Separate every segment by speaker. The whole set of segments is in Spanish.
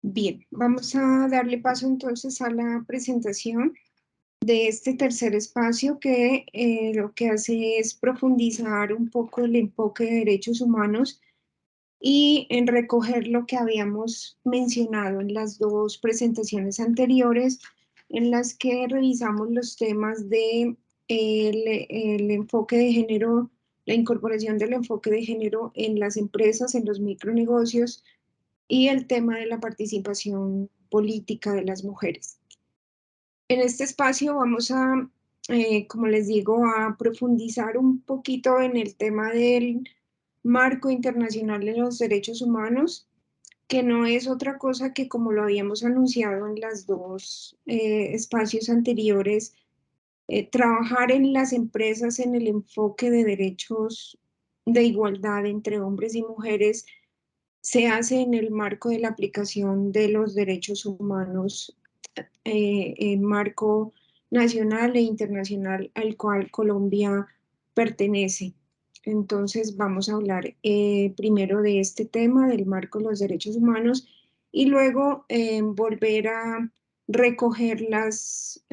Speaker 1: Bien, vamos a darle paso entonces a la presentación de este tercer espacio que lo que hace es profundizar un poco el enfoque de derechos humanos y en recoger lo que habíamos mencionado en las dos presentaciones anteriores, en las que revisamos los temas de el enfoque de género, la incorporación del enfoque de género en las empresas, en los micronegocios, y el tema de la participación política de las mujeres. En este espacio vamos a, como les digo, a profundizar un poquito en el tema del marco internacional de los derechos humanos, que no es otra cosa que, como lo habíamos anunciado en las dos espacios anteriores, trabajar en las empresas en el enfoque de derechos de igualdad entre hombres y mujeres se hace en el marco de la aplicación de los derechos humanos, en marco nacional e internacional al cual Colombia pertenece. Entonces vamos a hablar primero de este tema, del marco de los derechos humanos, y luego volver a recoger las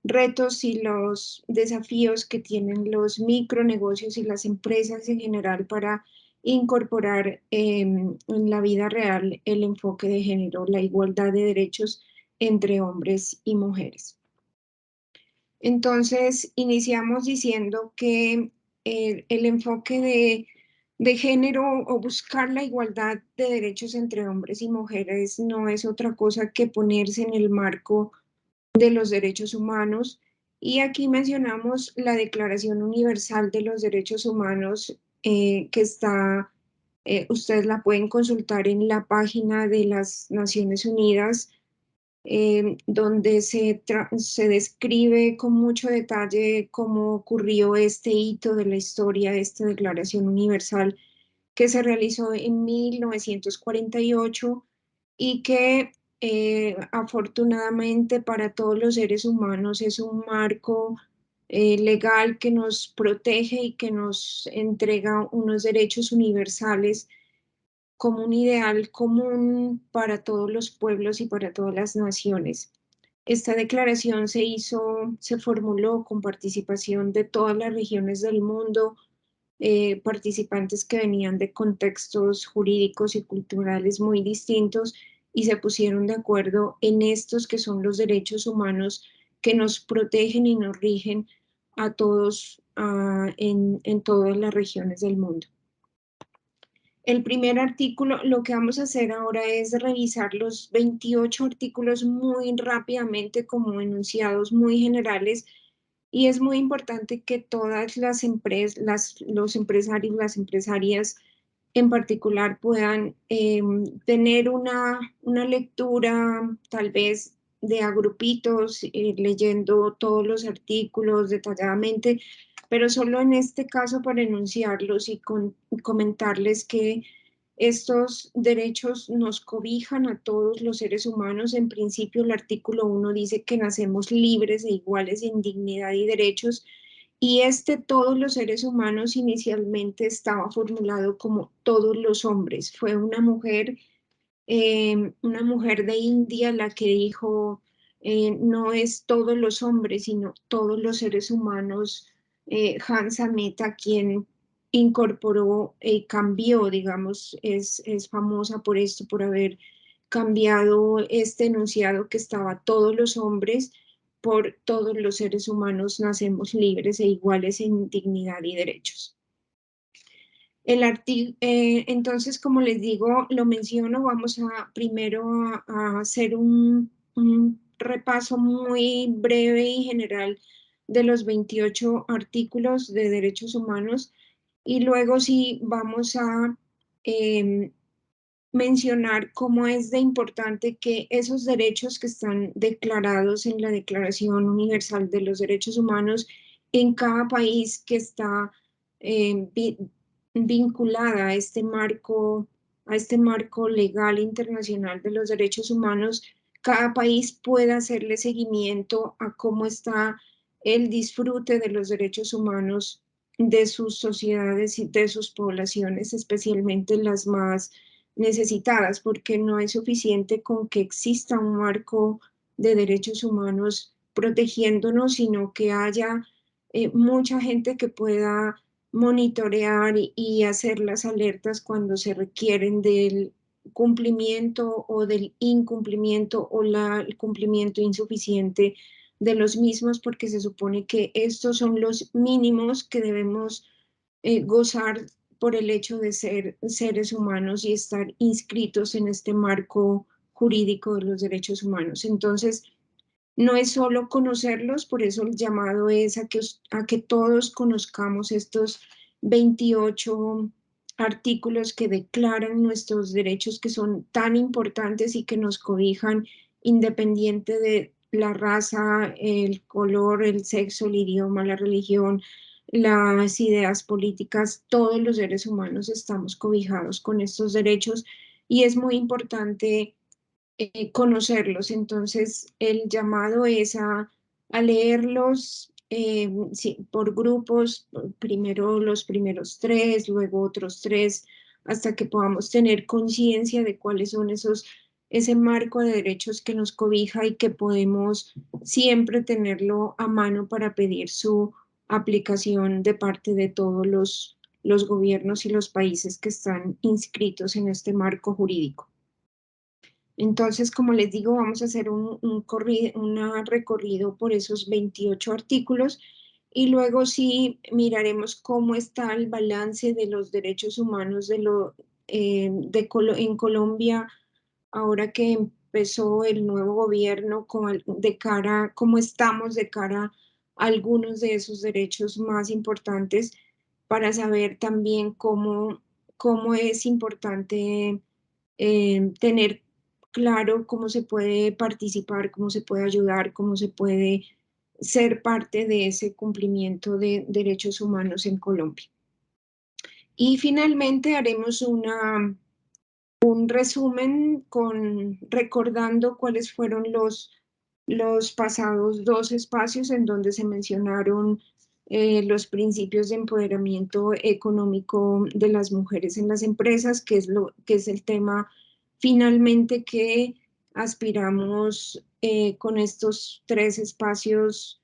Speaker 1: retos y los desafíos que tienen los micronegocios y las empresas en general para incorporar en la vida real el enfoque de género, la igualdad de derechos entre hombres y mujeres. Entonces, iniciamos diciendo que el enfoque de género o buscar la igualdad de derechos entre hombres y mujeres no es otra cosa que ponerse en el marco de los derechos humanos. Y aquí mencionamos la Declaración Universal de los Derechos Humanos, que está, ustedes la pueden consultar en la página de las Naciones Unidas, donde se describe con mucho detalle cómo ocurrió este hito de la historia, esta Declaración Universal que se realizó en 1948 y que afortunadamente para todos los seres humanos es un marco legal que nos protege y que nos entrega unos derechos universales como un ideal común para todos los pueblos y para todas las naciones. Esta declaración se formuló con participación de todas las regiones del mundo, participantes que venían de contextos jurídicos y culturales muy distintos y se pusieron de acuerdo en estos que son los derechos humanos que nos protegen y nos rigen a todos en todas las regiones del mundo. El primer artículo, lo que vamos a hacer ahora es revisar los 28 artículos muy rápidamente como enunciados muy generales, y es muy importante que todas las empresas, los empresarios, las empresarias en particular puedan tener una lectura tal vez de a grupitos, leyendo todos los artículos detalladamente, pero solo en este caso para enunciarlos y comentarles que estos derechos nos cobijan a todos los seres humanos. En principio, el artículo 1 dice que nacemos libres e iguales en dignidad y derechos, y todos los seres humanos inicialmente estaba formulado como todos los hombres. Fue una mujer de India la que dijo, no es todos los hombres, sino todos los seres humanos. Hansa Mehta, quien incorporó, cambió, digamos, es famosa por esto, por haber cambiado este enunciado que estaba todos los hombres por todos los seres humanos nacemos libres e iguales en dignidad y derechos. Entonces, como les digo, lo menciono, vamos a primero a hacer un repaso muy breve y general de los 28 artículos de derechos humanos, y luego sí vamos a mencionar cómo es de importante que esos derechos que están declarados en la Declaración Universal de los Derechos Humanos en cada país que está eh, vinculada a este marco legal internacional de los derechos humanos, cada país pueda hacerle seguimiento a cómo está el disfrute de los derechos humanos de sus sociedades y de sus poblaciones, especialmente las más necesitadas, porque no es suficiente con que exista un marco de derechos humanos protegiéndonos, sino que haya mucha gente que pueda monitorear y hacer las alertas cuando se requieren del cumplimiento o del incumplimiento o el cumplimiento insuficiente de los mismos, porque se supone que estos son los mínimos que debemos gozar por el hecho de ser seres humanos y estar inscritos en este marco jurídico de los derechos humanos. Entonces, no es solo conocerlos, por eso el llamado es a que todos conozcamos estos 28 artículos que declaran nuestros derechos, que son tan importantes y que nos cobijan independiente de la raza, el color, el sexo, el idioma, la religión, las ideas políticas. Todos los seres humanos estamos cobijados con estos derechos y es muy importante conocerlos. Entonces, el llamado es a leerlos sí, por grupos, primero los primeros tres, luego otros tres, hasta que podamos tener conciencia de cuáles son ese marco de derechos que nos cobija y que podemos siempre tenerlo a mano para pedir su aplicación de parte de todos los gobiernos y los países que están inscritos en este marco jurídico. Entonces, como les digo, vamos a hacer un recorrido por esos 28 artículos y luego sí miraremos cómo está el balance de los derechos humanos en Colombia ahora que empezó el nuevo gobierno de cara, cómo estamos de cara a algunos de esos derechos más importantes para saber también cómo es importante tener claro cómo se puede participar, cómo se puede ayudar, cómo se puede ser parte de ese cumplimiento de derechos humanos en Colombia. Y finalmente haremos un resumen recordando cuáles fueron los pasados dos espacios en donde se mencionaron los principios de empoderamiento económico de las mujeres en las empresas, que es el tema finalmente que aspiramos con estos tres espacios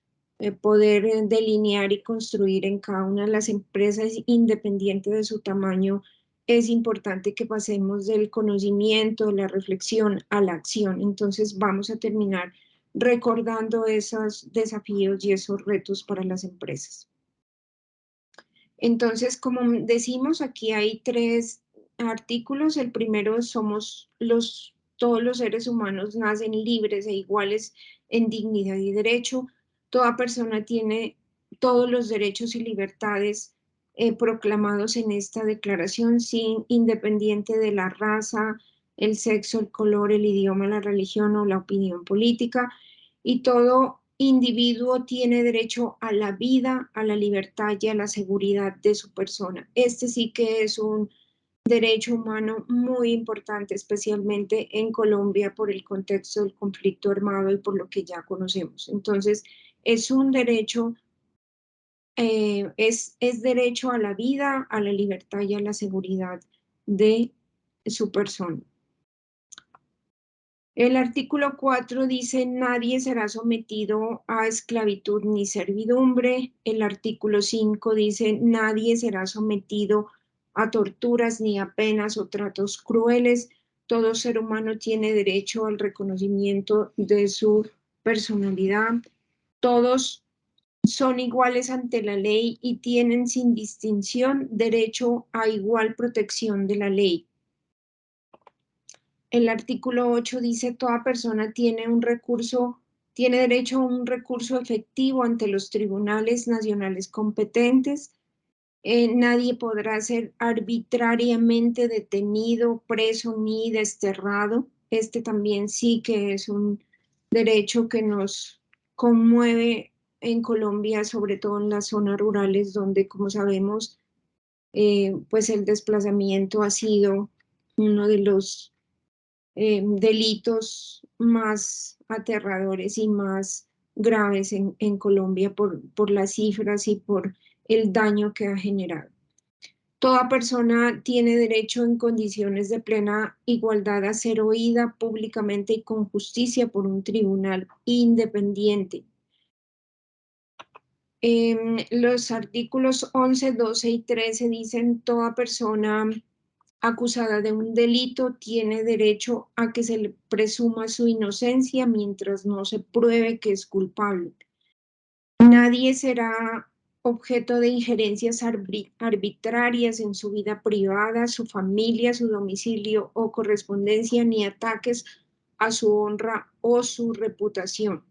Speaker 1: poder delinear y construir en cada una de las empresas independiente de su tamaño. Es importante que pasemos del conocimiento, de la reflexión a la acción. Entonces vamos a terminar recordando esos desafíos y esos retos para las empresas. Entonces, como decimos, aquí hay tres artículos. El primero, todos los seres humanos nacen libres e iguales en dignidad y derecho. Toda persona tiene todos los derechos y libertades proclamados en esta declaración, independiente de la raza, el sexo, el color, el idioma, la religión o la opinión política. Y todo individuo tiene derecho a la vida, a la libertad y a la seguridad de su persona. Este sí que es un derecho humano muy importante, especialmente en Colombia por el contexto del conflicto armado y por lo que ya conocemos. Entonces, es un derecho, es derecho a la vida, a la libertad y a la seguridad de su persona. El artículo 4 dice, nadie será sometido a esclavitud ni servidumbre. El artículo 5 dice, nadie será sometido a torturas ni a penas o tratos crueles. Todo ser humano tiene derecho al reconocimiento de su personalidad. Todos son iguales ante la ley y tienen sin distinción derecho a igual protección de la ley. El artículo 8 dice, toda persona tiene derecho a un recurso efectivo ante los tribunales nacionales competentes. Nadie podrá ser arbitrariamente detenido, preso ni desterrado. Este también sí que es un derecho que nos conmueve en Colombia, sobre todo en las zonas rurales, donde, como sabemos, pues el desplazamiento ha sido uno de los delitos más aterradores y más graves en Colombia por las cifras y por el daño que ha generado. Toda persona tiene derecho en condiciones de plena igualdad a ser oída públicamente y con justicia por un tribunal independiente. Los artículos 11, 12 y 13 dicen: toda persona acusada de un delito tiene derecho a que se le presuma su inocencia mientras no se pruebe que es culpable. Nadie será objeto de injerencias arbitrarias en su vida privada, su familia, su domicilio o correspondencia, ni ataques a su honra o su reputación.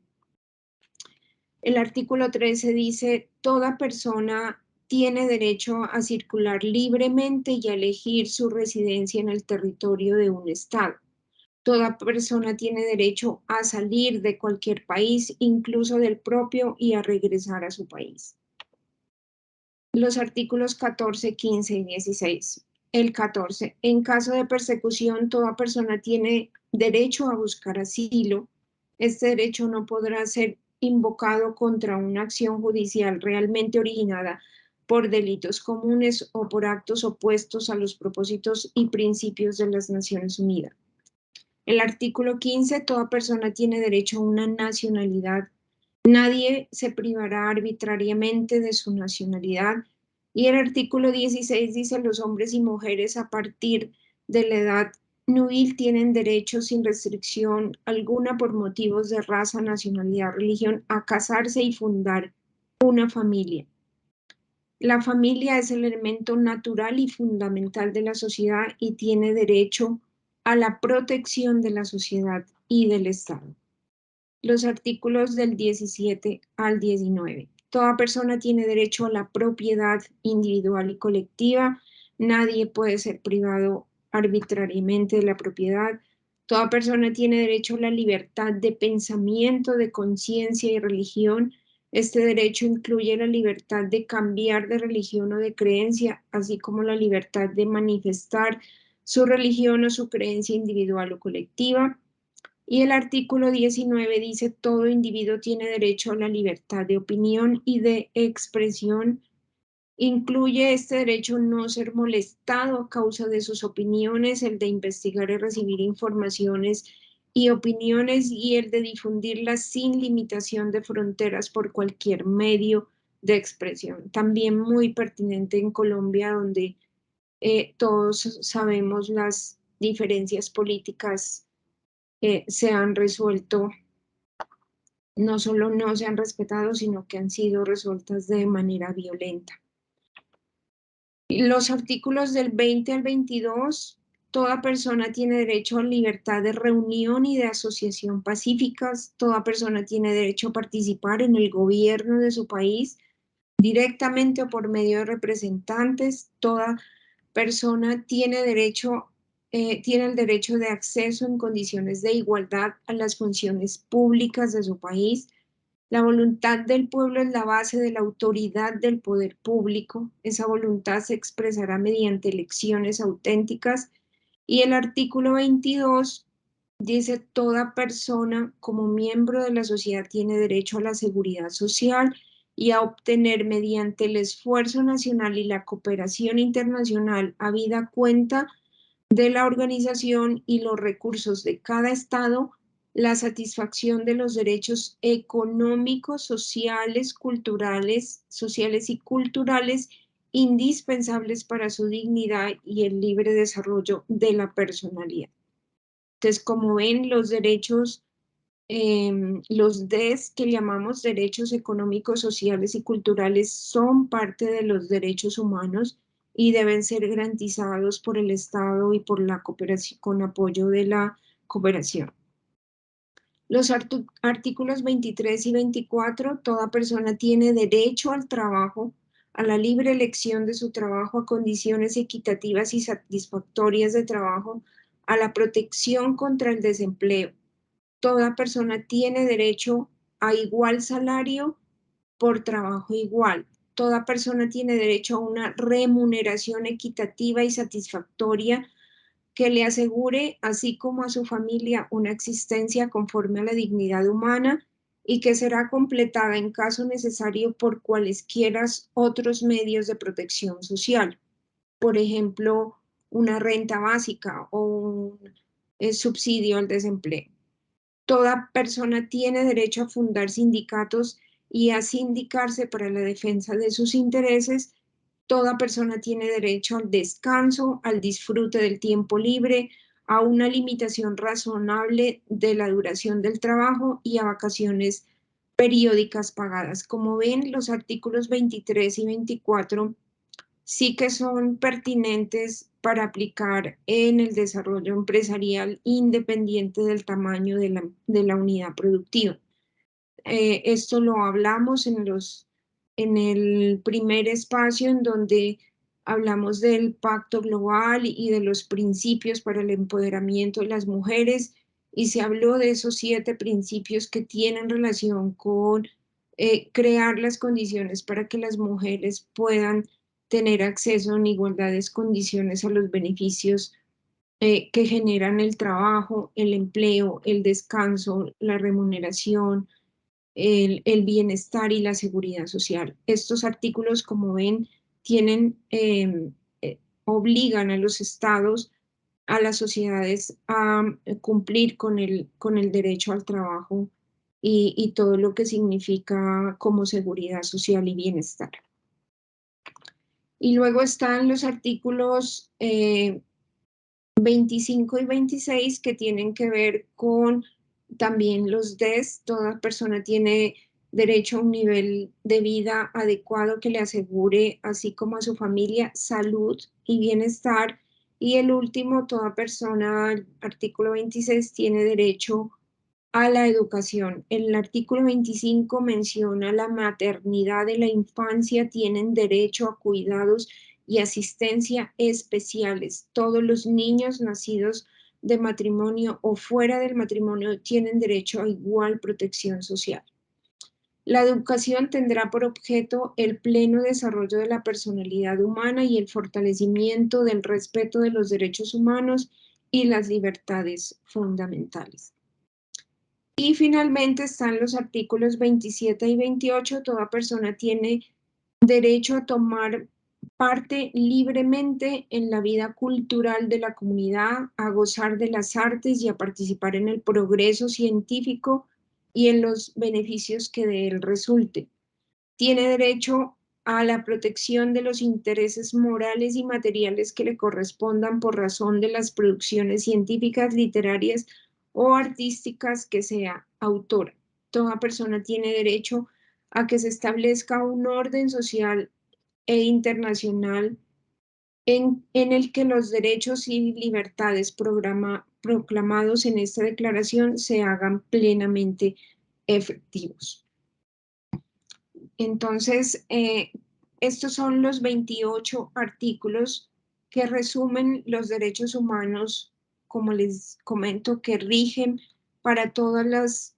Speaker 1: El artículo 13 dice: toda persona tiene derecho a circular libremente y a elegir su residencia en el territorio de un estado. Toda persona tiene derecho a salir de cualquier país, incluso del propio, y a regresar a su país. Los artículos 14, 15 y 16. El 14. En caso de persecución, toda persona tiene derecho a buscar asilo. Este derecho no podrá ser invocado contra una acción judicial realmente originada por delitos comunes o por actos opuestos a los propósitos y principios de las Naciones Unidas. El artículo 15, toda persona tiene derecho a una nacionalidad. Nadie se privará arbitrariamente de su nacionalidad. Y el artículo 16 dice: los hombres y mujeres a partir de la edad nubil tienen derecho sin restricción alguna por motivos de raza, nacionalidad, religión, a casarse y fundar una familia. La familia es el elemento natural y fundamental de la sociedad y tiene derecho a la protección de la sociedad y del Estado. Los artículos del 17 al 19. Toda persona tiene derecho a la propiedad individual y colectiva. Nadie puede ser privado arbitrariamente de la propiedad. Toda persona tiene derecho a la libertad de pensamiento, de conciencia y religión. Este derecho incluye la libertad de cambiar de religión o de creencia, así como la libertad de manifestar su religión o su creencia individual o colectiva. Y el artículo 19 dice: todo individuo tiene derecho a la libertad de opinión y de expresión. Incluye este derecho no ser molestado a causa de sus opiniones, el de investigar y recibir informaciones y opiniones, y el de difundirlas sin limitación de fronteras por cualquier medio de expresión. También muy pertinente en Colombia, donde todos sabemos las diferencias políticas se han resuelto, no solo no se han respetado, sino que han sido resueltas de manera violenta. Los artículos del 20 al 22, toda persona tiene derecho a libertad de reunión y de asociación pacíficas. Toda persona tiene derecho a participar en el gobierno de su país, directamente o por medio de representantes. Toda persona tiene tiene el derecho de acceso en condiciones de igualdad a las funciones públicas de su país. La voluntad del pueblo es la base de la autoridad del poder público. Esa voluntad se expresará mediante elecciones auténticas. Y el artículo 22 dice: toda persona como miembro de la sociedad tiene derecho a la seguridad social y a obtener mediante el esfuerzo nacional y la cooperación internacional, habida cuenta de la organización y los recursos de cada estado, la satisfacción de los derechos económicos, sociales y culturales indispensables para su dignidad y el libre desarrollo de la personalidad. Entonces, como ven, los derechos, los DES, que llamamos derechos económicos, sociales y culturales, son parte de los derechos humanos y deben ser garantizados por el Estado y por la cooperación, con apoyo de la cooperación. Los artículos 23 y 24, toda persona tiene derecho al trabajo, a la libre elección de su trabajo, a condiciones equitativas y satisfactorias de trabajo, a la protección contra el desempleo. Toda persona tiene derecho a igual salario por trabajo igual. Toda persona tiene derecho a una remuneración equitativa y satisfactoria que le asegure, así como a su familia, una existencia conforme a la dignidad humana y que será completada en caso necesario por cualesquiera otros medios de protección social. por ejemplo, una renta básica o un subsidio al desempleo. Toda persona tiene derecho a fundar sindicatos y a sindicarse para la defensa de sus intereses. Toda persona tiene derecho al descanso, al disfrute del tiempo libre, a una limitación razonable de la duración del trabajo y a vacaciones periódicas pagadas. Como ven, los artículos 23 y 24 sí que son pertinentes para aplicar en el desarrollo empresarial independiente del tamaño de la unidad productiva. Esto lo hablamos en el primer espacio en donde hablamos del pacto global y de los principios para el empoderamiento de las mujeres y se habló de esos 7 principios que tienen relación con crear las condiciones para que las mujeres puedan tener acceso en igualdades condiciones a los beneficios que generan el trabajo, el empleo, el descanso, la remuneración, el bienestar y la seguridad social. Estos artículos, como ven, tienen, obligan a los estados, a las sociedades a cumplir con el derecho al trabajo y todo lo que significa como seguridad social y bienestar. Y luego están los artículos 25 y 26 que tienen que ver con también los DES. Toda persona tiene derecho a un nivel de vida adecuado que le asegure, así como a su familia, salud y bienestar. Y el último, toda persona, el artículo 26, tiene derecho a la educación. El artículo 25 menciona la maternidad de la infancia, tienen derecho a cuidados y asistencia especiales. Todos los niños nacidos de matrimonio o fuera del matrimonio tienen derecho a igual protección social. La educación tendrá por objeto el pleno desarrollo de la personalidad humana y el fortalecimiento del respeto de los derechos humanos y las libertades fundamentales. Y finalmente están los artículos 27 y 28. Toda persona tiene derecho a tomar parte libremente en la vida cultural de la comunidad, a gozar de las artes y a participar en el progreso científico y en los beneficios que de él resulte. Tiene derecho a la protección de los intereses morales y materiales que le correspondan por razón de las producciones científicas, literarias o artísticas que sea autora. Toda persona tiene derecho a que se establezca un orden social e internacional en el que los derechos y libertades proclamados en esta declaración se hagan plenamente efectivos. Entonces, estos son los 28 artículos que resumen los derechos humanos, como les comento, que rigen para todas las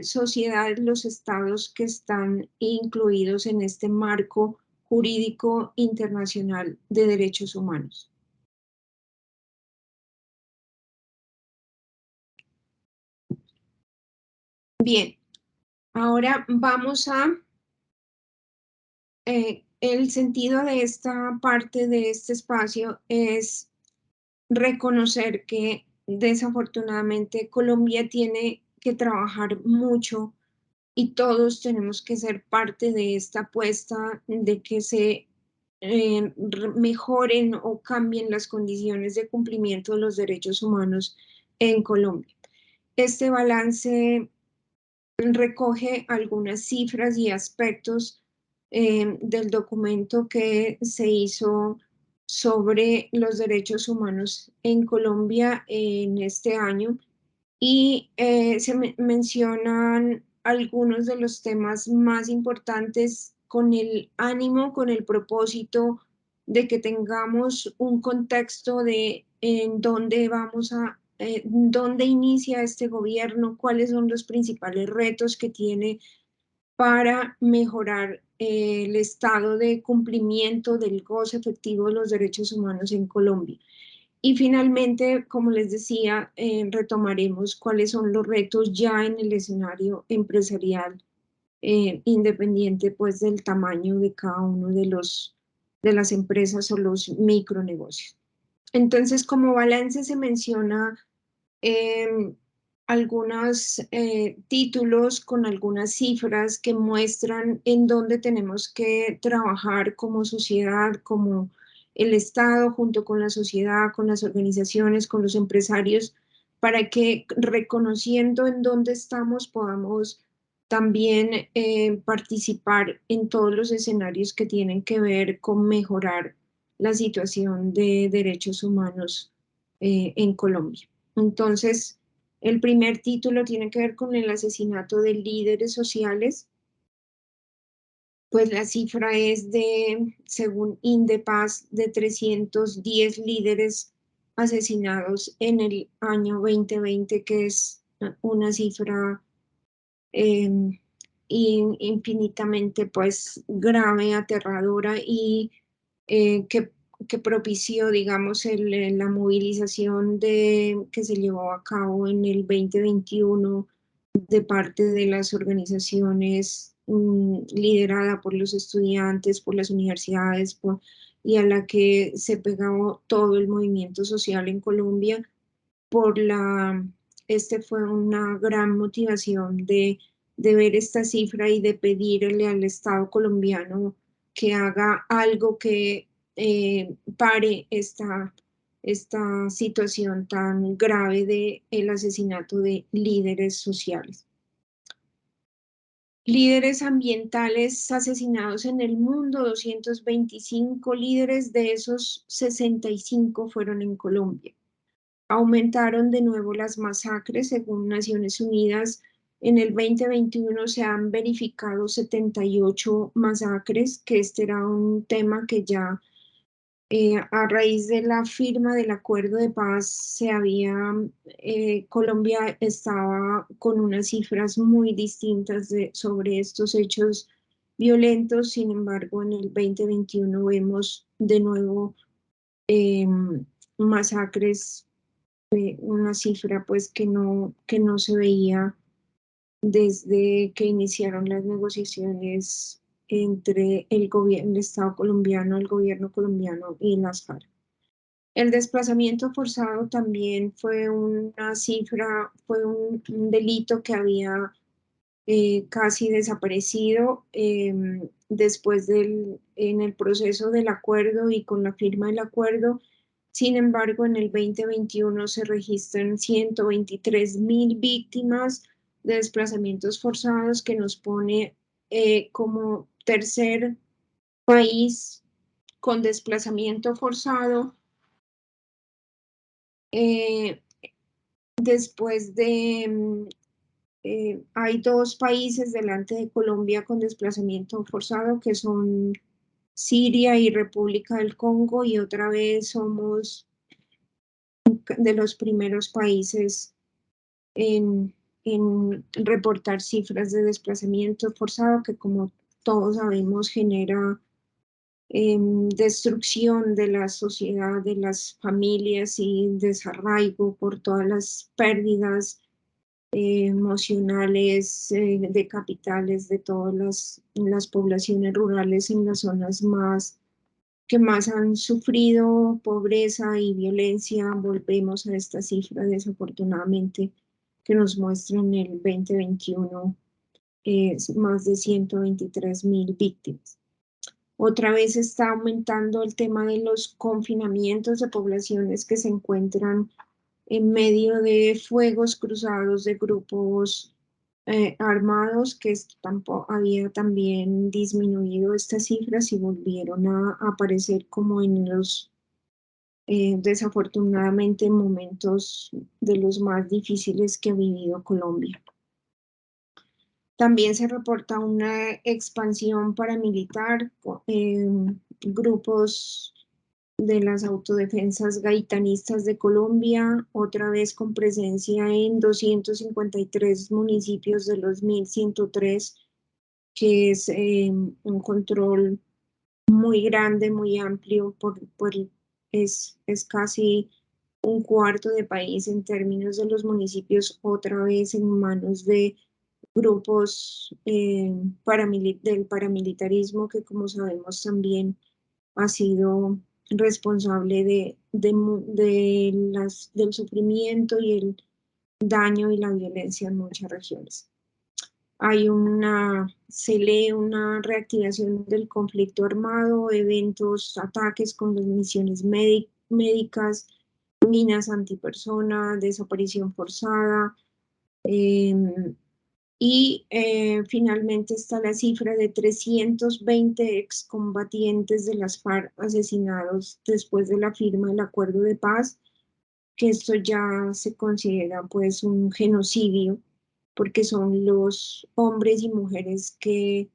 Speaker 1: sociedades, los estados que están incluidos en este marco jurídico internacional de derechos humanos. Bien, ahora vamos a el sentido de esta parte de este espacio es reconocer que desafortunadamente Colombia tiene que trabajar mucho y todos tenemos que ser parte de esta apuesta de que se mejoren o cambien las condiciones de cumplimiento de los derechos humanos en Colombia. Este balance recoge algunas cifras y aspectos del documento que se hizo sobre los derechos humanos en Colombia en este año y mencionan algunos de los temas más importantes con el ánimo, con el propósito de que tengamos un contexto de en dónde vamos a, dónde inicia este gobierno, cuáles son los principales retos que tiene para mejorar el estado de cumplimiento del goce efectivo de los derechos humanos en Colombia. Y finalmente, como les decía, retomaremos cuáles son los retos ya en el escenario empresarial, independiente pues del tamaño de cada uno de las empresas o los micronegocios. Entonces, como balance se menciona eh, algunos títulos con algunas cifras que muestran en dónde tenemos que trabajar como sociedad, como el Estado, junto con la sociedad, con las organizaciones, con los empresarios, para que reconociendo en dónde estamos podamos también participar en todos los escenarios que tienen que ver con mejorar la situación de derechos humanos en Colombia. Entonces, el primer título tiene que ver con el asesinato de líderes sociales, pues la cifra es de, según Indepaz, de 310 líderes asesinados en el año 2020, que es una cifra eh, infinitamente pues grave, aterradora y que propició, digamos, la movilización que se llevó a cabo en el 2021 de parte de las organizaciones liderada por los estudiantes, por las universidades, y a la que se pegó todo el movimiento social en Colombia por este fue una gran motivación de ver esta cifra y de pedirle al Estado colombiano que haga algo que pare esta situación tan grave de el asesinato de líderes sociales. Líderes ambientales asesinados en el mundo, 225 líderes, de esos 65 fueron en Colombia. Aumentaron de nuevo las masacres, según Naciones Unidas. En el 2021 se han verificado 78 masacres, que este era un tema que ya a raíz de la firma del acuerdo de paz Colombia estaba con unas cifras muy distintas sobre estos hechos violentos. Sin embargo, en el 2021 vemos de nuevo masacres, una cifra pues que no se veía desde que iniciaron las negociaciones entre el Estado colombiano, el gobierno colombiano y las FARC. El desplazamiento forzado también fue una cifra, fue un delito que había casi desaparecido en el proceso del acuerdo y con la firma del acuerdo. Sin embargo, en el 2021 se registran 123.000 víctimas de desplazamientos forzados, que nos pone como tercer país con desplazamiento forzado, eh, después de hay dos países delante de Colombia con desplazamiento forzado, que son Siria y República del Congo, y otra vez somos de los primeros países en, en reportar cifras de desplazamiento forzado, que como todos sabemos genera destrucción de la sociedad, de las familias y desarraigo por todas las pérdidas emocionales, de capitales, de todas las poblaciones rurales en las zonas que más han sufrido pobreza y violencia. Volvemos a esta cifra, desafortunadamente, que nos muestra en el 2021 más de 123.000 víctimas. Otra vez está aumentando el tema de los confinamientos de poblaciones que se encuentran en medio de fuegos cruzados de grupos armados, que tampoco había también disminuido estas cifras y volvieron a aparecer como en los desafortunadamente momentos de los más difíciles que ha vivido Colombia. También se reporta una expansión paramilitar, grupos de las autodefensas gaitanistas de Colombia, otra vez con presencia en 253 municipios de los 1.103, que es un control muy grande, muy amplio, es casi un cuarto de país en términos de los municipios, otra vez en manos de grupos del paramilitarismo, que como sabemos también ha sido responsable del sufrimiento y el daño y la violencia en muchas regiones. Se lee una reactivación del conflicto armado, eventos, ataques con las misiones médicas, minas antipersona, desaparición forzada, finalmente está la cifra de 320 excombatientes de las FARC asesinados después de la firma del acuerdo de paz, que esto ya se considera pues un genocidio, porque son los hombres y mujeres que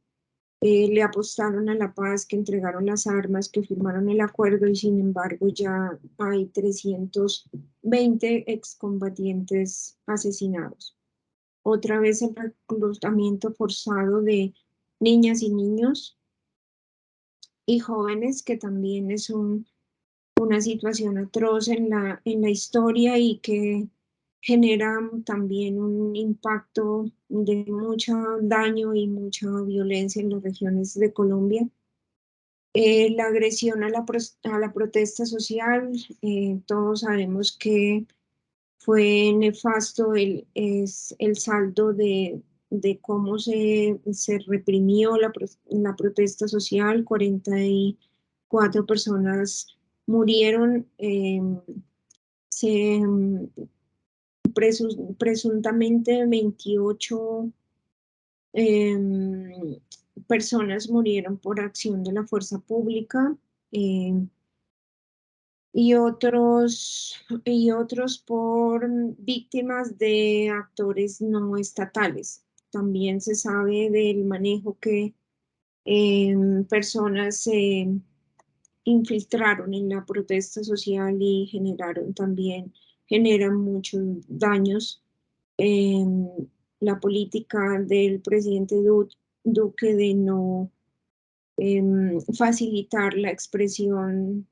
Speaker 1: le apostaron a la paz, que entregaron las armas, que firmaron el acuerdo y sin embargo ya hay 320 excombatientes asesinados. Otra vez el reclutamiento forzado de niñas y niños y jóvenes, que también es una situación atroz en la historia y que genera también un impacto de mucho daño y mucha violencia en las regiones de Colombia. La agresión a a la protesta social, todos sabemos que fue nefasto es el saldo de cómo se reprimió la protesta social. 44 personas murieron, se, presuntamente 28 personas murieron por acción de la fuerza pública. em, y otros por víctimas de actores no estatales. También se sabe del manejo que personas se infiltraron en la protesta social y generan muchos daños. Em, la política del presidente Duque de no facilitar la expresión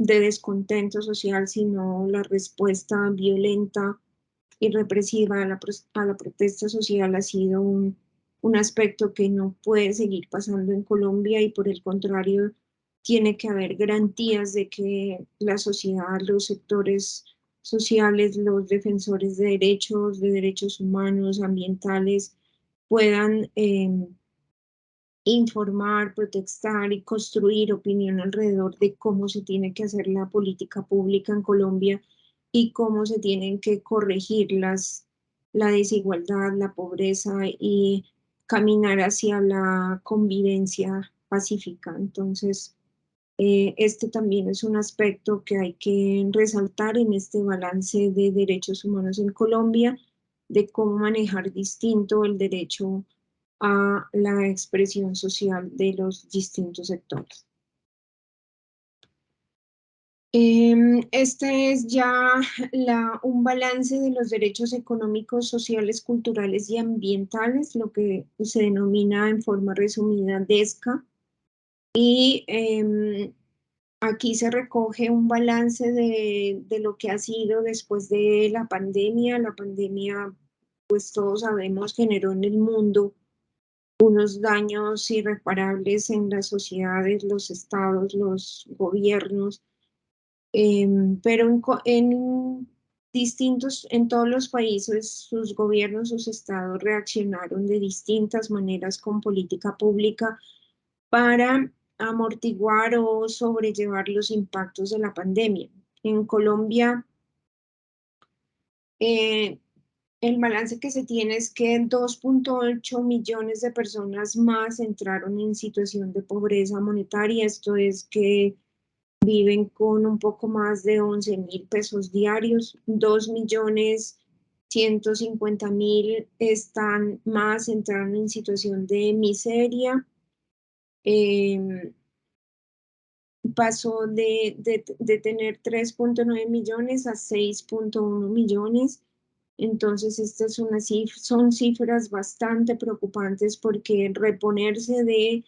Speaker 1: de descontento social, sino la respuesta violenta y represiva a a la protesta social ha sido un aspecto que no puede seguir pasando en Colombia y por el contrario, tiene que haber garantías de que la sociedad, los sectores sociales, los defensores de derechos humanos, ambientales, puedan informar, protestar y construir opinión alrededor de cómo se tiene que hacer la política pública en Colombia y cómo se tienen que corregir la desigualdad, la pobreza y caminar hacia la convivencia pacífica. Entonces, este también es un aspecto que hay que resaltar en este balance de derechos humanos en Colombia, de cómo manejar distinto el derecho a la expresión social de los distintos sectores. Este es ya un balance de los derechos económicos, sociales, culturales y ambientales, lo que se denomina en forma resumida DESCA. Y aquí se recoge un balance de lo que ha sido después de la pandemia. La pandemia, pues todos sabemos, generó en el mundo unos daños irreparables en las sociedades, los estados, los gobiernos, pero en todos los países, sus gobiernos, sus estados reaccionaron de distintas maneras con política pública para amortiguar o sobrellevar los impactos de la pandemia. En Colombia, eh, el balance que se tiene es que 2.8 millones de personas más entraron en situación de pobreza monetaria. Esto es que viven con un poco más de 11.000 pesos diarios. 2.150.000 entraron en situación de miseria. Pasó de tener 3.9 millones a 6.1 millones. Entonces, son cifras bastante preocupantes porque reponerse de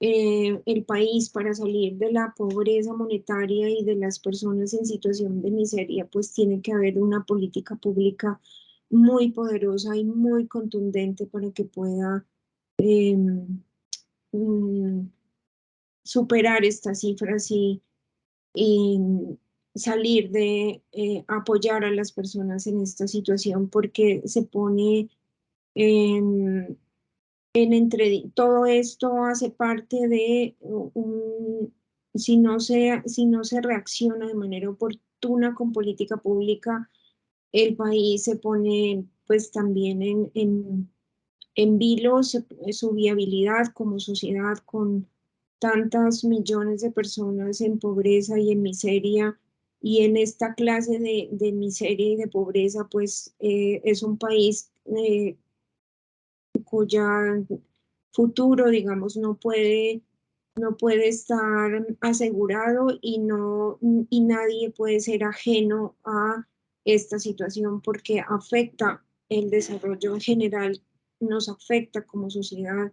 Speaker 1: el país para salir de la pobreza monetaria y de las personas en situación de miseria, pues tiene que haber una política pública muy poderosa y muy contundente para que pueda eh, mm, superar estas cifras y salir de apoyar a las personas en esta situación porque se pone en, todo esto hace parte de si no se reacciona de manera oportuna con política pública, el país se pone pues también en vilo su viabilidad como sociedad con tantas millones de personas en pobreza y en miseria. Y en esta clase de miseria y de pobreza, pues es un país cuya futuro, digamos, no puede estar asegurado y nadie puede ser ajeno a esta situación porque afecta el desarrollo en general, nos afecta como sociedad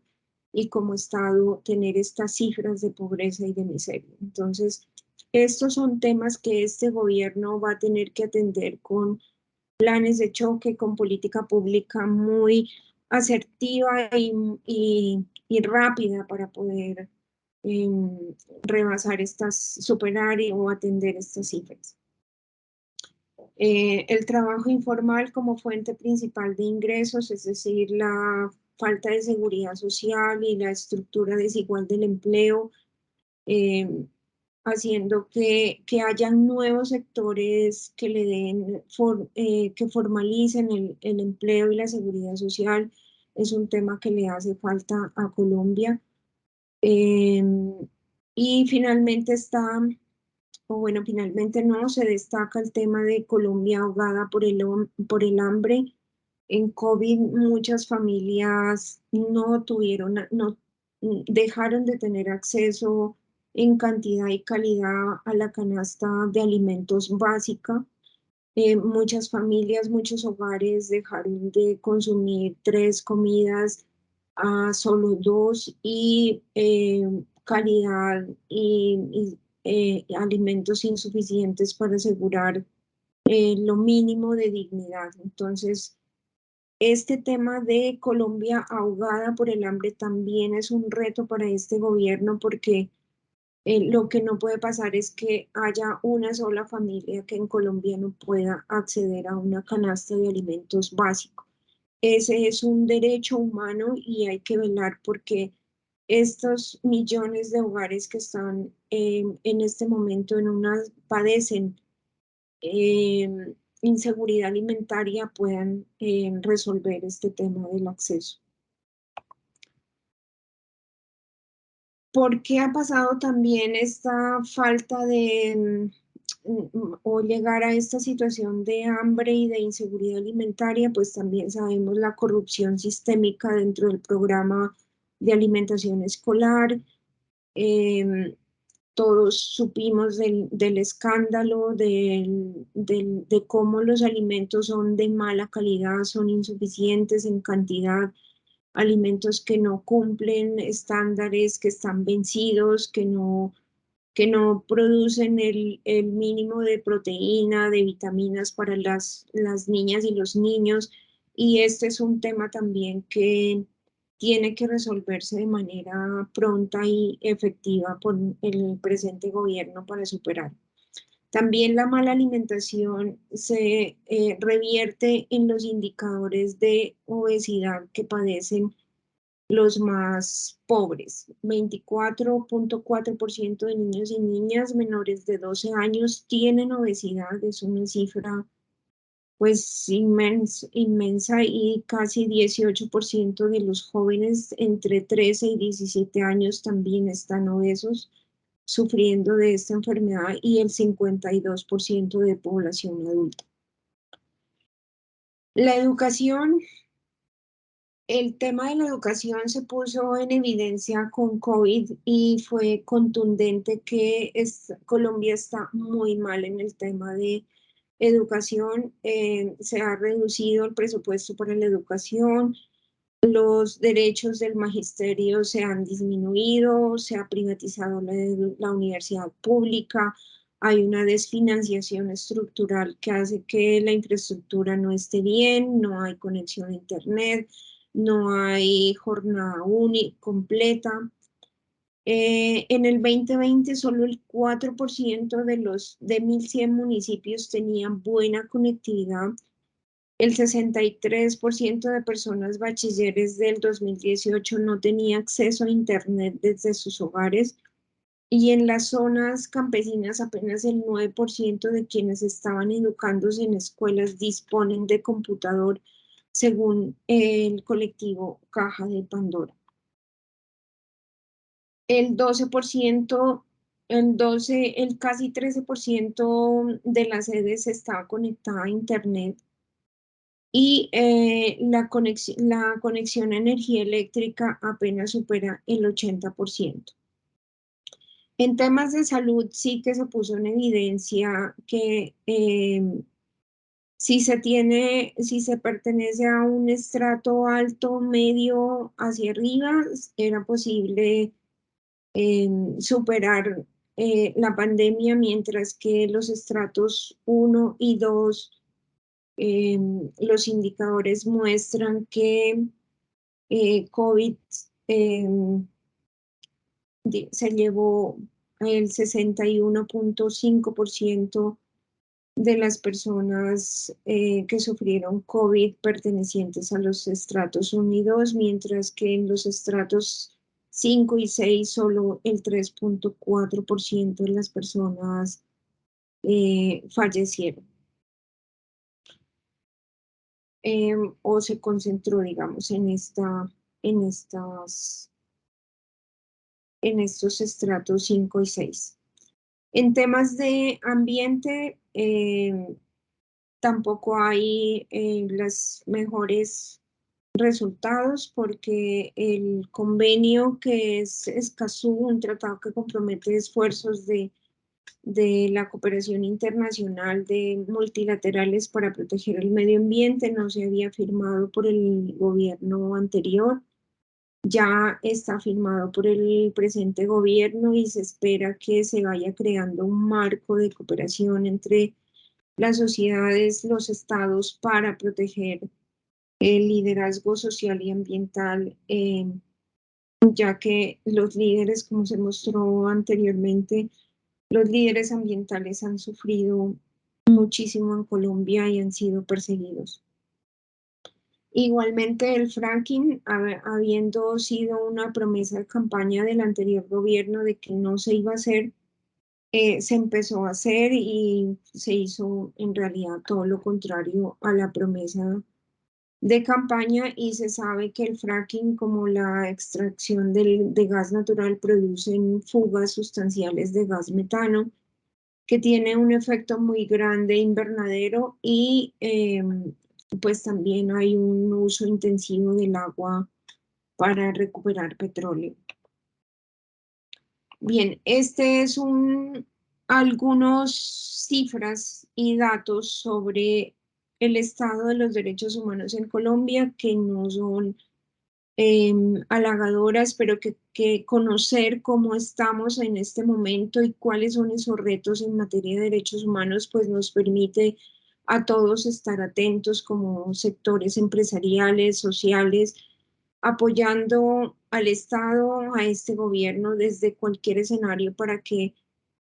Speaker 1: y como Estado tener estas cifras de pobreza y de miseria. Entonces, estos son temas que este gobierno va a tener que atender con planes de choque, con política pública muy asertiva y rápida para poder eh, rebasar superar o atender estas cifras. El trabajo informal como fuente principal de ingresos, es decir, la falta de seguridad social y la estructura desigual del empleo, eh, haciendo que hayan nuevos sectores que le den, que formalicen el empleo y la seguridad social, es un tema que le hace falta a Colombia. Eh, y finalmente está, o bueno, finalmente no, se destaca el tema de Colombia ahogada por el hambre. En COVID muchas familias no tuvieron, no dejaron de tener acceso en cantidad y calidad a la canasta de alimentos básica. Muchas familias, muchos hogares dejaron de consumir 3 comidas a solo 2 y calidad alimentos insuficientes para asegurar lo mínimo de dignidad. Entonces, este tema de Colombia ahogada por el hambre también es un reto para este gobierno porque lo que no puede pasar es que haya una sola familia que en Colombia no pueda acceder a una canasta de alimentos básicos. Ese es un derecho humano y hay que velar porque estos millones de hogares que están en este momento padecen eh, inseguridad alimentaria puedan resolver este tema del acceso. ¿Por qué ha pasado también esta falta de o llegar a esta situación de hambre y de inseguridad alimentaria? Pues también sabemos la corrupción sistémica dentro del programa de alimentación escolar. Eh, Todos supimos del escándalo, de cómo los alimentos son de mala calidad, son insuficientes en cantidad, alimentos que no cumplen estándares, que están vencidos, que no producen el mínimo de proteína, de vitaminas para las niñas y los niños. Y este es un tema también que tiene que resolverse de manera pronta y efectiva por el presente gobierno para superar. También la mala alimentación se revierte en los indicadores de obesidad que padecen los más pobres. 24.4% de niños y niñas menores de 12 años tienen obesidad, es una cifra pues inmensa y casi 18% de los jóvenes entre 13 y 17 años también están obesos, sufriendo de esta enfermedad y el 52% de población adulta. La educación. El tema de la educación se puso en evidencia con COVID y fue contundente que Colombia está muy mal en el tema de educación. Se ha reducido el presupuesto para la educación, los derechos del magisterio se han disminuido, se ha privatizado la universidad pública, hay una desfinanciación estructural que hace que la infraestructura no esté bien, no hay conexión a Internet, no hay jornada completa. En el 2020 solo el 4% de los de 1.100 municipios tenían buena conectividad. El 63% de personas bachilleres del 2018 no tenía acceso a Internet desde sus hogares, y en las zonas campesinas apenas el 9% de quienes estaban educándose en escuelas disponen de computador, según el colectivo Caja de Pandora. El 12%, el casi 13% de las sedes estaba conectada a Internet, y la conexión a energía eléctrica apenas supera el 80%. En temas de salud sí que se puso en evidencia que si se pertenece a un estrato alto, medio, hacia arriba, era posible superar la pandemia, mientras que los estratos 1 y 2, los indicadores muestran que COVID se llevó el 61.5% de las personas que sufrieron COVID pertenecientes a los estratos 1 y 2, mientras que en los estratos 5 y 6 solo el 3.4% de las personas fallecieron, o se concentró, digamos, en estos estratos 5 y 6. En temas de ambiente, tampoco hay los mejores resultados, porque el convenio, que es Escazú, un tratado que compromete esfuerzos de la cooperación internacional de multilaterales para proteger el medio ambiente, no se había firmado por el gobierno anterior. Ya está firmado por el presente gobierno y se espera que se vaya creando un marco de cooperación entre las sociedades, los estados, para proteger el liderazgo social y ambiental, ya que los líderes, como se mostró anteriormente, los líderes ambientales han sufrido muchísimo en Colombia y han sido perseguidos. Igualmente, el fracking, habiendo sido una promesa de campaña del anterior gobierno de que no se iba a hacer, se empezó a hacer y se hizo en realidad todo lo contrario a la promesa de campaña, y se sabe que el fracking, como la extracción de gas natural, producen fugas sustanciales de gas metano, que tiene un efecto muy grande invernadero, y pues también hay un uso intensivo del agua para recuperar petróleo. Bien, este es algunos cifras y datos sobre el estado de los derechos humanos en Colombia, que no son halagadoras, pero que conocer cómo estamos en este momento y cuáles son esos retos en materia de derechos humanos, pues nos permite a todos estar atentos como sectores empresariales, sociales, apoyando al Estado, a este gobierno, desde cualquier escenario, para que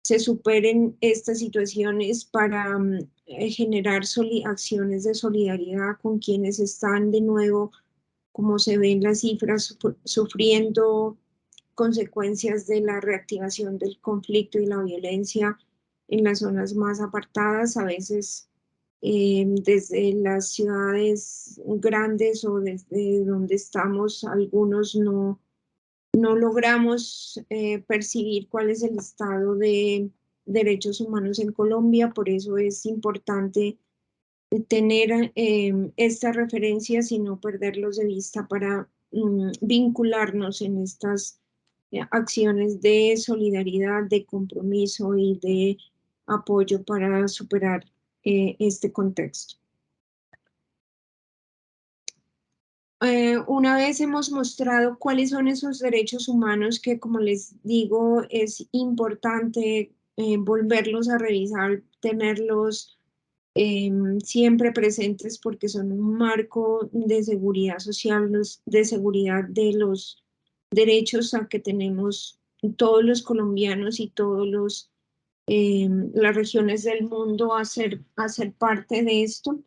Speaker 1: se superen estas situaciones, para generar acciones de solidaridad con quienes están de nuevo, como se ven las cifras, sufriendo consecuencias de la reactivación del conflicto y la violencia en las zonas más apartadas, a veces desde las ciudades grandes o desde donde estamos. Algunos no logramos percibir cuál es el estado de derechos humanos en Colombia. Por eso es importante tener estas referencias y no perderlos de vista, para vincularnos en estas acciones de solidaridad, de compromiso y de apoyo para superar este contexto. Una vez hemos mostrado cuáles son esos derechos humanos, que, como les digo, es importante volverlos a revisar, tenerlos siempre presentes, porque son un marco de seguridad social, de seguridad de los derechos a que tenemos todos los colombianos y todos las regiones del mundo a ser parte de esto.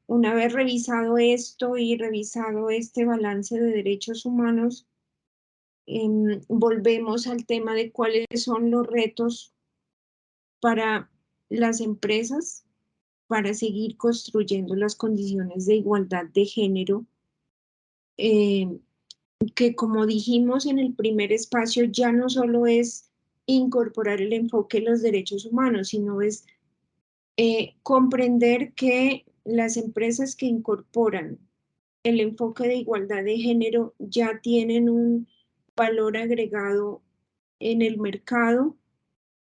Speaker 1: Una vez revisado esto y revisado este balance de derechos humanos, volvemos al tema de cuáles son los retos para las empresas para seguir construyendo las condiciones de igualdad de género, eh, que como dijimos en el primer espacio, ya no solo es incorporar el enfoque de los derechos humanos, sino es comprender que las empresas que incorporan el enfoque de igualdad de género ya tienen un valor agregado en el mercado,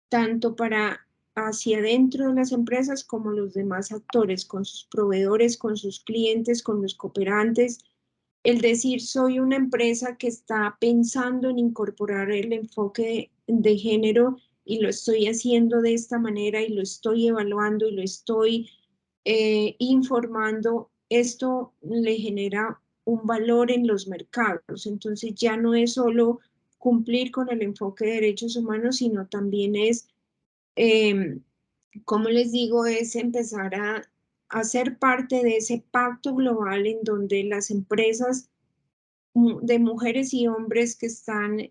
Speaker 1: tanto para hacia adentro de las empresas como los demás actores, con sus proveedores, con sus clientes, con los cooperantes. El decir, soy una empresa que está pensando en incorporar el enfoque de género y lo estoy haciendo de esta manera y lo estoy evaluando y lo estoy informando, esto le genera un valor en los mercados. Entonces ya no es solo cumplir con el enfoque de derechos humanos, sino también es, como les digo, es empezar a ser parte de ese pacto global en donde las empresas de mujeres y hombres que están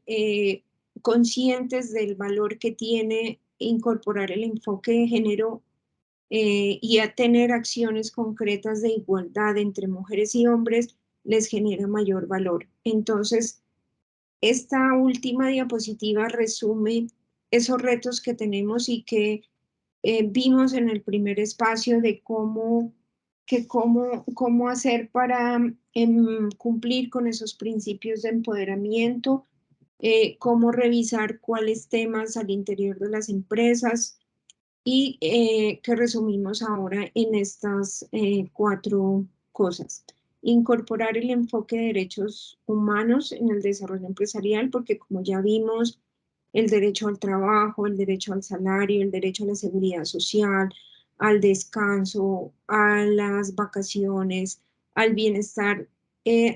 Speaker 1: conscientes del valor que tiene incorporar el enfoque de género y a tener acciones concretas de igualdad entre mujeres y hombres les genera mayor valor. Entonces, esta última diapositiva resume esos retos que tenemos y que vimos en el primer espacio de cómo hacer para cumplir con esos principios de empoderamiento, cómo revisar cuáles temas al interior de las empresas y que resumimos ahora en estas 4 cosas. Incorporar el enfoque de derechos humanos en el desarrollo empresarial, porque como ya vimos, el derecho al trabajo, el derecho al salario, el derecho a la seguridad social, al descanso, a las vacaciones, al bienestar,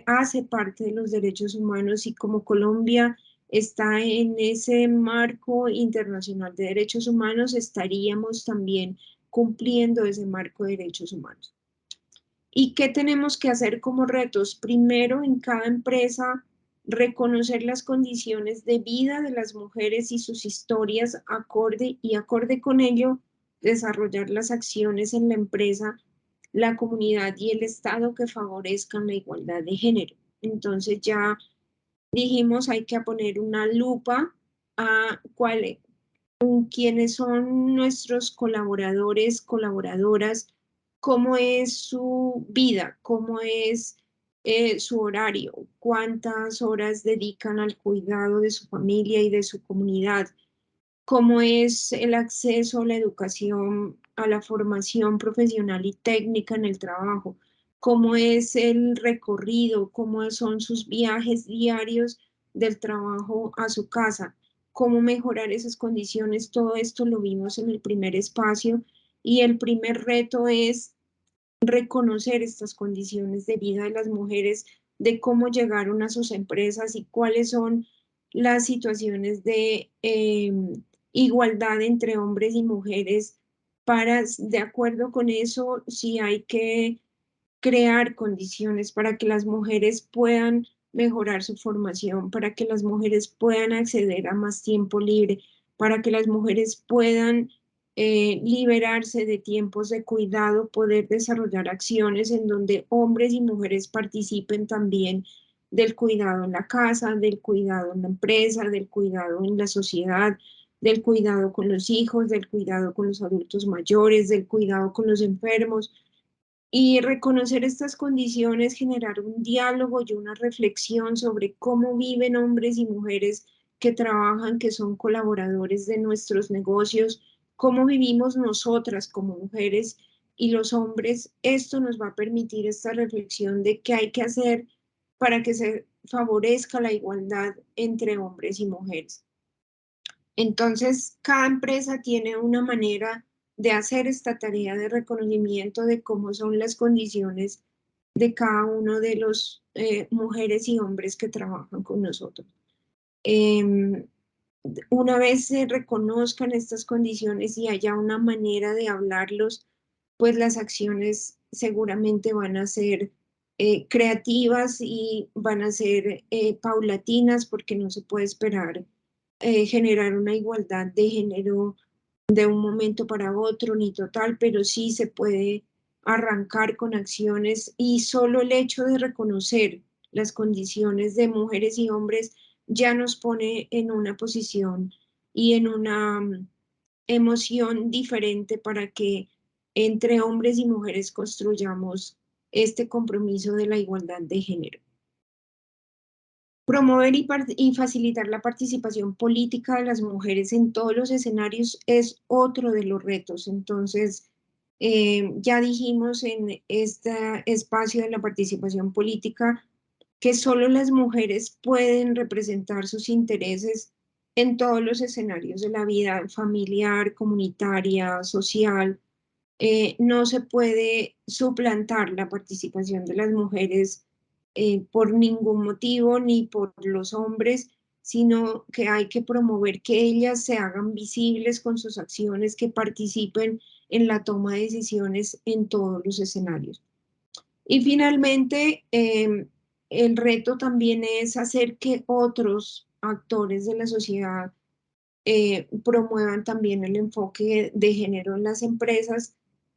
Speaker 1: hace parte de los derechos humanos y como Colombia está en ese marco internacional de derechos humanos, estaríamos también cumpliendo ese marco de derechos humanos. ¿Y qué tenemos que hacer como retos? Primero, en cada empresa, reconocer las condiciones de vida de las mujeres y sus historias acorde con ello, desarrollar las acciones en la empresa, la comunidad y el Estado que favorezcan la igualdad de género. Entonces ya dijimos hay que poner una lupa a quiénes son nuestros colaboradores, colaboradoras, cómo es su vida, cómo es su horario, cuántas horas dedican al cuidado de su familia y de su comunidad, cómo es el acceso a la educación, a la formación profesional y técnica en el trabajo, cómo es el recorrido, cómo son sus viajes diarios del trabajo a su casa, cómo mejorar esas condiciones. Todo esto lo vimos en el primer espacio y el primer reto es reconocer estas condiciones de vida de las mujeres, de cómo llegaron a sus empresas y cuáles son las situaciones de igualdad entre hombres y mujeres para, de acuerdo con eso, si hay que crear condiciones para que las mujeres puedan mejorar su formación, para que las mujeres puedan acceder a más tiempo libre, para que las mujeres puedan liberarse de tiempos de cuidado, poder desarrollar acciones en donde hombres y mujeres participen también del cuidado en la casa, del cuidado en la empresa, del cuidado en la sociedad, del cuidado con los hijos, del cuidado con los adultos mayores, del cuidado con los enfermos. Y reconocer estas condiciones, generar un diálogo y una reflexión sobre cómo viven hombres y mujeres que trabajan, que son colaboradores de nuestros negocios, cómo vivimos nosotras como mujeres y los hombres. Esto nos va a permitir esta reflexión de qué hay que hacer para que se favorezca la igualdad entre hombres y mujeres. Entonces, cada empresa tiene una manera de hacer esta tarea de reconocimiento de cómo son las condiciones de cada uno de los mujeres y hombres que trabajan con nosotros. Em, una vez se reconozcan estas condiciones y haya una manera de hablarlos, pues las acciones seguramente van a ser creativas y van a ser paulatinas porque no se puede esperar generar una igualdad de género de un momento para otro ni total, pero sí se puede arrancar con acciones y solo el hecho de reconocer las condiciones de mujeres y hombres ya nos pone en una posición y en una emoción diferente para que entre hombres y mujeres construyamos este compromiso de la igualdad de género. Promover y facilitar la participación política de las mujeres en todos los escenarios es otro de los retos. Entonces, ya dijimos en este espacio de la participación política que solo las mujeres pueden representar sus intereses en todos los escenarios de la vida familiar, comunitaria, social. No se puede suplantar la participación de las mujeres por ningún motivo ni por los hombres, sino que hay que promover que ellas se hagan visibles con sus acciones, que participen en la toma de decisiones en todos los escenarios. Y finalmente, el reto también es hacer que otros actores de la sociedad promuevan también el enfoque de género en las empresas.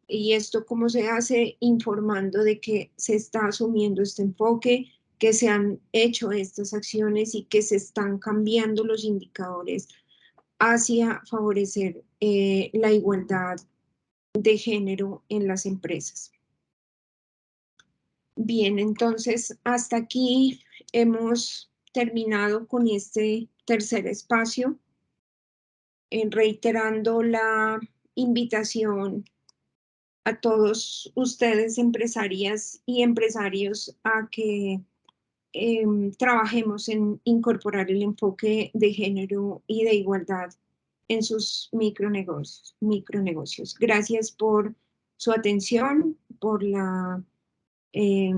Speaker 1: Y esto cómo se hace informando de que se está asumiendo este enfoque, que se han hecho estas acciones y que se están cambiando los indicadores hacia favorecer la igualdad de género en las empresas. Bien, entonces hasta aquí hemos terminado con este tercer espacio, reiterando la invitación a todos ustedes, empresarias y empresarios, a que trabajemos en incorporar el enfoque de género y de igualdad en sus micronegocios. Gracias por su atención, por la eh,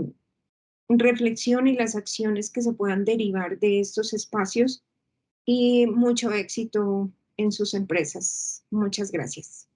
Speaker 1: reflexión y las acciones que se puedan derivar de estos espacios y mucho éxito en sus empresas. Muchas gracias.